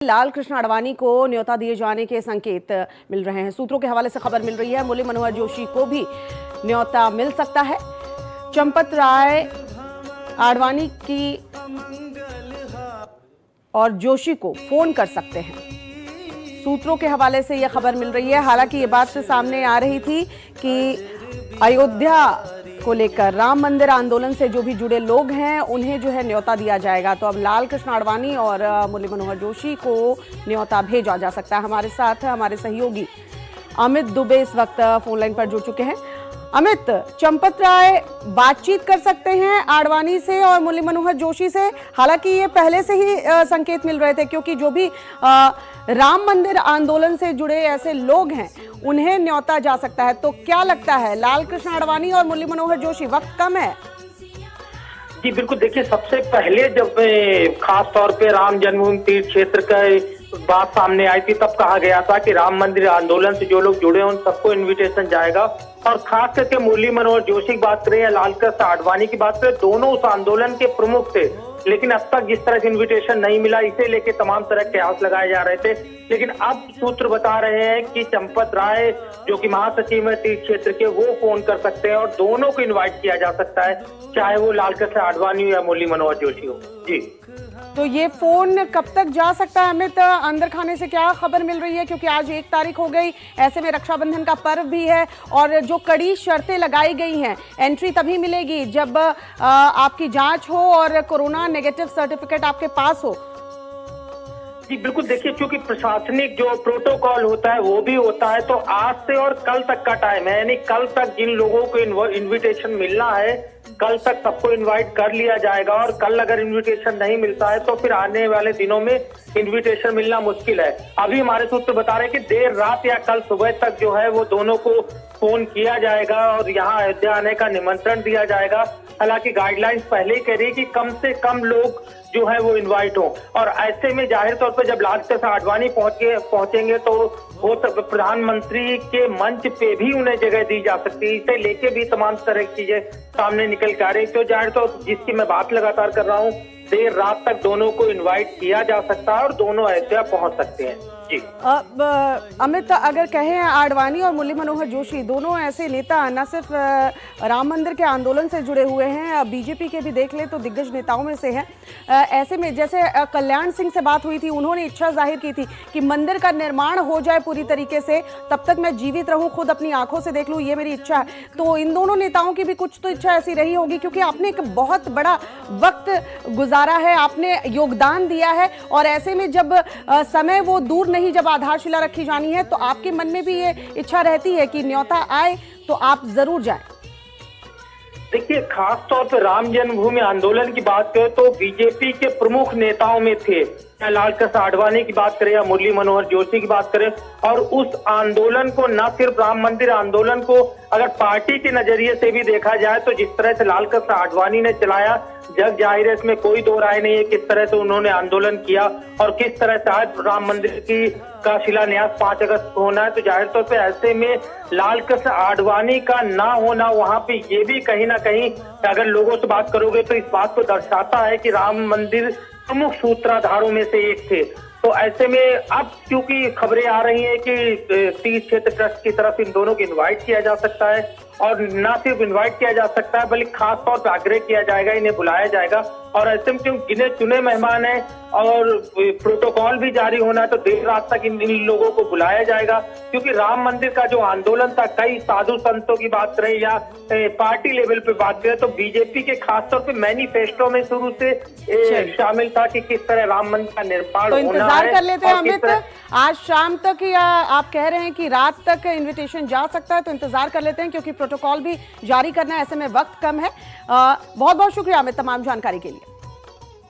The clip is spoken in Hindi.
लाल कृष्ण आडवाणी को न्योता दिए जाने के संकेत मिल रहे हैं। सूत्रों के हवाले से खबर मिल रही है मुरली मनोहर जोशी को भी न्योता मिल सकता है। चंपत राय आडवाणी की और जोशी को फोन कर सकते हैं। सूत्रों के हवाले से यह खबर मिल रही है। हालांकि ये बात सामने आ रही थी कि अयोध्या को लेकर राम मंदिर आंदोलन से जो भी जुड़े लोग हैं उन्हें जो है न्योता दिया जाएगा। तो अब लाल कृष्ण आडवाणी और मुरली मनोहर जोशी को न्योता भेजा जा सकता है। हमारे साथ हमारे सहयोगी अमित दुबे इस वक्त फोन लाइन पर जुड़ चुके हैं। अमित, चंपत राय बातचीत कर सकते हैं आडवाणी से और मुरली मनोहर जोशी से। हालांकि ये पहले से ही संकेत मिल रहे थे, क्योंकि जो भी राम मंदिर आंदोलन से जुड़े ऐसे लोग हैं उन्हें न्योता जा सकता है। तो क्या लगता है, लाल कृष्ण आडवाणी और मुरली मनोहर जोशी, वक्त कम है? जी बिल्कुल, देखिए सबसे पहले जब खास तौर पे राम जन्मभूमि तीर्थ क्षेत्र का बात सामने आई थी तब कहा गया था कि राम मंदिर आंदोलन से जो लोग जुड़े हैं उन सबको इनविटेशन जाएगा। और खास करके मुरली मनोहर जोशी की बात करें या लाल कृष्ण आडवाणी की बात करें, दोनों उस आंदोलन के प्रमुख थे। लेकिन अब तक जिस तरह से इन्विटेशन नहीं मिला, इसे लेके तमाम तरह के कयास लगाए जा रहे थे। लेकिन अब सूत्र बता रहे हैं कि चंपत राय जो कि महासचिव है तीर्थ क्षेत्र के, वो फोन कर सकते हैं और दोनों को इनवाइट किया जा सकता है, चाहे वो लाल कृष्ण आडवाणी हो या मुरली मनोहर जोशी हो। जी, तो ये फोन कब तक जा सकता है अमित? अंदर खाने से क्या खबर मिल रही है, क्योंकि आज 1 तारीख हो गई, ऐसे में रक्षाबंधन का पर्व भी है और जो कड़ी शर्तें लगाई गई हैं, एंट्री तभी मिलेगी जब आपकी जांच हो और कोरोना नेगेटिव सर्टिफिकेट आपके पास हो। जी बिल्कुल, देखिए क्योंकि प्रशासनिक जो प्रोटोकॉल होता है वो भी होता है, तो आज से और कल तक का टाइम है। यानी कल तक जिन लोगों को इनविटेशन मिलना है, कल तक सबको इनवाइट कर लिया जाएगा। और कल अगर इनविटेशन नहीं मिलता है तो फिर आने वाले दिनों में इनविटेशन मिलना मुश्किल है। अभी हमारे सूत्र बता रहे हैं कि देर रात या कल सुबह तक जो है वो दोनों को फोन किया जाएगा और यहाँ अयोध्या आने का निमंत्रण दिया जाएगा। हालांकि गाइडलाइंस पहले ही कह रही है कि कम से कम लोग जो है वो इनवाइट हो। और ऐसे में जाहिर तौर पर जब लाल कृष्ण आडवाणी पहुंचेंगे तो वो प्रधानमंत्री के मंच पे भी उन्हें जगह दी जा सकती है। इसे लेके भी तमाम तरह की चीजें सामने निकल के आ रही है। तो जाहिर तौर जिसकी मैं बात लगातार कर रहा हूँ, देर रात तक दोनों को इनवाइट किया जा सकता है और दोनों अयोध्या पहुंच सकते हैं। जी अमित, अगर कहें आडवाणी और मुरली मनोहर जोशी दोनों ऐसे नेता न सिर्फ राम मंदिर के आंदोलन से जुड़े हुए हैं, बीजेपी के भी देख ले तो दिग्गज नेताओं में से हैं। ऐसे में जैसे कल्याण सिंह से बात हुई थी, उन्होंने इच्छा जाहिर की थी कि मंदिर का निर्माण हो जाए पूरी तरीके से, तब तक मैं जीवित रहूं, खुद अपनी आंखों से देख लूं, ये मेरी इच्छा है। तो इन दोनों नेताओं की भी कुछ तो इच्छा ऐसी रही होगी, क्योंकि आपने एक बहुत बड़ा वक्त गुजारा है, आपने योगदान दिया है। और ऐसे में जब समय वो दूर नहीं, जब आधारशिला रखी जानी है, तो आपके मन में भी ये इच्छा रहती है कि न्योता आए तो आप जरूर जाएं। देखिए खास तौर पर राम जन्मभूमि आंदोलन की बात करें तो बीजेपी के प्रमुख नेताओं में थे, या लाल कृष्ण आडवाणी की बात करें या मुरली मनोहर जोशी की बात करें। और उस आंदोलन को, न सिर्फ राम मंदिर आंदोलन को अगर पार्टी के नजरिए से भी देखा जाए तो जिस तरह से लाल कृष्ण आडवाणी ने चलाया, जग जाहिर है, इसमें कोई दो राय नहीं है किस तरह से उन्होंने आंदोलन किया और किस तरह से आज राम मंदिर का शिलान्यास 5 अगस्त को होना है। तो जाहिर तौर पे ऐसे में लाल कृष्ण आडवाणी का ना होना वहां पे ये भी कहीं ना कहीं, अगर लोगों से बात करोगे तो इस बात को दर्शाता है कि राम मंदिर प्रमुख सूत्रधारों में से एक थे। तो ऐसे में अब क्योंकि खबरें आ रही हैं कि तीर्थ क्षेत्र ट्रस्ट की तरफ इन दोनों को इनवाइट किया जा सकता है, और न सिर्फ इनवाइट किया जा सकता है बल्कि खास तौर पर आग्रह किया जाएगा, इन्हें बुलाया जाएगा। और ऐसे में क्योंकि गिने चुने मेहमान हैं और प्रोटोकॉल भी जारी होना है, तो देर रात तक इन लोगों को बुलाया जाएगा। क्योंकि राम मंदिर का जो आंदोलन था, कई साधु संतों की बात करें या पार्टी लेवल पे बात करें, तो बीजेपी के खासतौर पे मैनिफेस्टो में शुरू से शामिल था कि किस तरह राम मंदिर का निर्माण होना है। इंतजार कर लेते हैं अमित, आज शाम तक, या आप कह रहे हैं कि रात तक इन्विटेशन जा सकता है, तो इंतजार कर लेते हैं क्योंकि प्रोटोकॉल भी जारी करना है, ऐसे में वक्त कम है। बहुत बहुत शुक्रिया अमित तमाम जानकारी के लिए।